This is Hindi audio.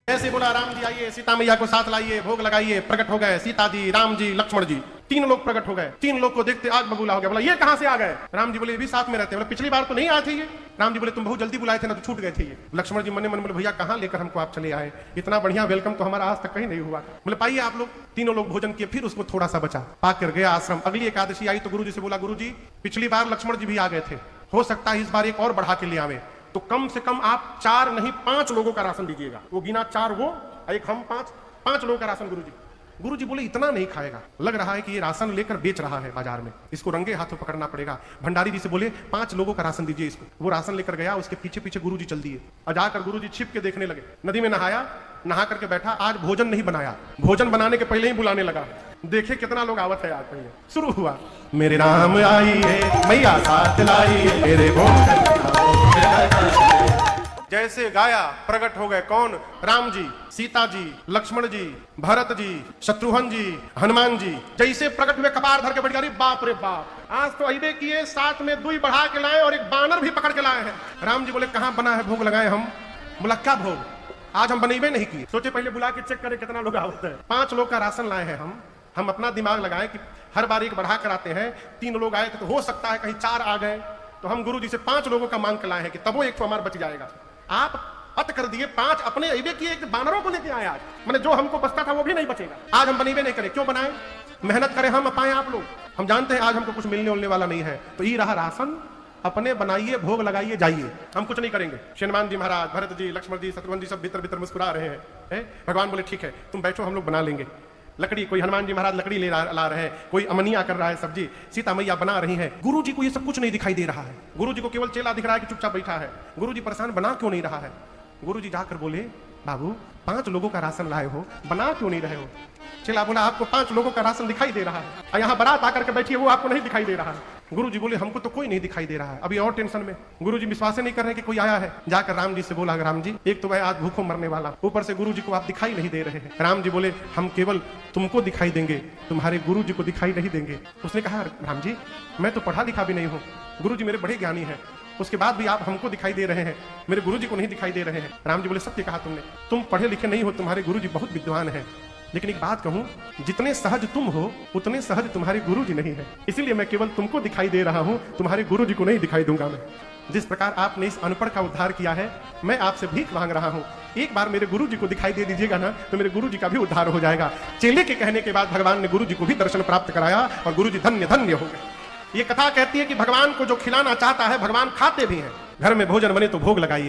ऐसे बोला राम जी आइए, सीता मैया को साथ लाइए, भोग लगाइए। प्रकट हो गए सीता जी, राम जी, लक्ष्मण जी, तीन लोग प्रकट हो गए। तीन लोग को देखते आग बबूला हो गया। बोला ये कहां से आ गए? राम जी बोले ये भी साथ में रहते हैं। बोला पिछली बार तो नहीं आए थे ये। राम जी बोले तुम बहुत जल्दी बुलाए थे ना, तो छूट गए थे ये। लक्ष्मण जी मने मन बोले भैया कहां लेकर हमको आप चले आए, इतना बढ़िया वेलकम तो हमारा आज तक कहीं नहीं हुआ। बोले पाइए आप लोग। तीनों लोग भोजन किए, फिर उसको थोड़ा सा बचा, पाकर गया आश्रम। अगली एकादशी आई तो गुरु जी से बोला गुरु जी पिछली बार लक्ष्मण जी भी आ गए थे, हो सकता है इस बार एक और बढ़ा के ले आवे, तो कम से कम आप 4 नहीं 5 लोगों का राशन दीजिएगा। वो गिना 4 वो, एक हम, 5 लोगों का राशन। गुरु जी बोले इतना नहीं खाएगा, लग रहा है कि ये राशन लेकर बेच रहा है बाजार में, इसको रंगे हाथों पकड़ना पड़ेगा। भंडारी जी से बोले 5 लोगों का राशन दीजिए इसको। वो राशन लेकर गया, उसके पीछे पीछे गुरु जी चल दिए और जाकर गुरु जी छिप के देखने लगे। नदी में नहाया, नहा करके बैठा, आज भोजन नहीं बनाया, भोजन बनाने के पहले ही बुलाने लगा। देखे कितना लोग आवत है आज पहले। शुरू हुआ मेरे राम आइए, मैया साथ लाइए, मेरे जैसे गाया प्रकट हो गए। कौन? राम जी, सीता जी, लक्ष्मण जी, भरत जी, शत्रुघ्न जी, हनुमान जी। जैसे प्रकट हुए कपार धर के बैठ गए। बाप रे बाप, आज तो अहिबे किए, साथ में 2 बढ़ा के लाए और एक बानर भी पकड़ के लाए हैं। राम जी बोले कहां बना है भोग लगाए हम? बोला क्या भोग? आज हम बनेबे नहीं किए, सोचे पहले बुला के चेक करें कितना लोग आवते हैं। 5 लोग का राशन लाए हैं हम अपना दिमाग लगाए कि हर बार एक बढ़ा कर आते हैं। 3 लोग आए थे तो हो सकता है कहीं 4 आ गए, तो हम गुरु जी से 5 लोगों का मांग के लाए हैं कि तब वो एक तो हमारा बच जाएगा। आप अत कर दिए 5 अपने अइबे किए, एक बानरों को लेके आए आज। मैंने जो हमको बचता था वो भी नहीं बचेगा। आज हम बनेबे नहीं करें, क्यों बनाए? मेहनत करें हम, पाए आप लोग। हम जानते हैं आज हमको कुछ मिलने उलने वाला नहीं है, तो ये रहा राशन, अपने बनाइए, भोग लगाइए, जाइए, हम कुछ नहीं करेंगे। हनुमान जी महाराज, भरत जी, लक्ष्मण जी, शत्रुघ्न जी सब भीतर भीतर मुस्कुरा रहे हैं। भगवान बोले ठीक है तुम बैठो, हम लोग बना लेंगे। लकड़ी, कोई हनुमान जी महाराज लकड़ी ला रहे हैं, कोई अमनिया कर रहा है सब्जी, सीता मैया बना रही है। गुरु जी को ये सब कुछ नहीं दिखाई दे रहा है। गुरु जी को केवल चेला दिख रहा है कि चुपचाप बैठा है। गुरु जी परेशान, बना क्यों नहीं रहा है? गुरु जी जाकर बोले बाबू 5 लोगों का राशन लाए हो, बना क्यों नहीं रहे हो? चेला बोला आपको 5 लोगों का राशन दिखाई दे रहा है, और यहाँ बारात आकर के बैठी है वो आपको नहीं दिखाई दे रहा है। गुरु जी बोले हमको तो कोई नहीं दिखाई दे रहा है। अभी और टेंशन में गुरु जी विश्वास नहीं कर रहे कि कोई आया है। जाकर राम जी से बोला राम जी एक तो मैं आज भूखों मरने वाला, ऊपर से गुरु जी को आप दिखाई नहीं दे रहे हैं। राम जी बोले हम केवल तुमको दिखाई देंगे, तुम्हारे गुरु जी को दिखाई नहीं देंगे। उसने कहा राम जी मैं तो पढ़ा लिखा भी नहीं हूँ, गुरु जी मेरे बड़े ज्ञानी हैं, उसके बाद भी आप हमको दिखाई दे रहे हैं, मेरे गुरु जी को नहीं दिखाई दे रहे हैं। राम जी बोले सत्य कहा तुमने, तुम पढ़े लिखे नहीं हो, तुम्हारे गुरु जी बहुत विद्वान हैं, लेकिन एक बात कहूं, जितने सहज तुम हो उतने सहज तुम्हारे गुरु जी नहीं है, इसीलिए मैं केवल तुमको दिखाई दे रहा हूं, तुम्हारे गुरु जी को नहीं दिखाई दूंगा मैं। जिस प्रकार आपने इस अनपढ़ का उद्धार किया है, मैं आपसे भीख मांग रहा हूं, एक बार मेरे गुरु जी को दिखाई दे दीजिएगा ना, तो मेरे गुरु जी का भी उद्धार हो जाएगा। चेले के कहने के बाद भगवान ने गुरु जी को भी दर्शन प्राप्त कराया और गुरु जी धन्य धन्य हो गए। ये कथा कहती है कि भगवान को जो खिलाना चाहता है भगवान खाते भी हैं। घर में भोजन बने तो भोग लगाइए।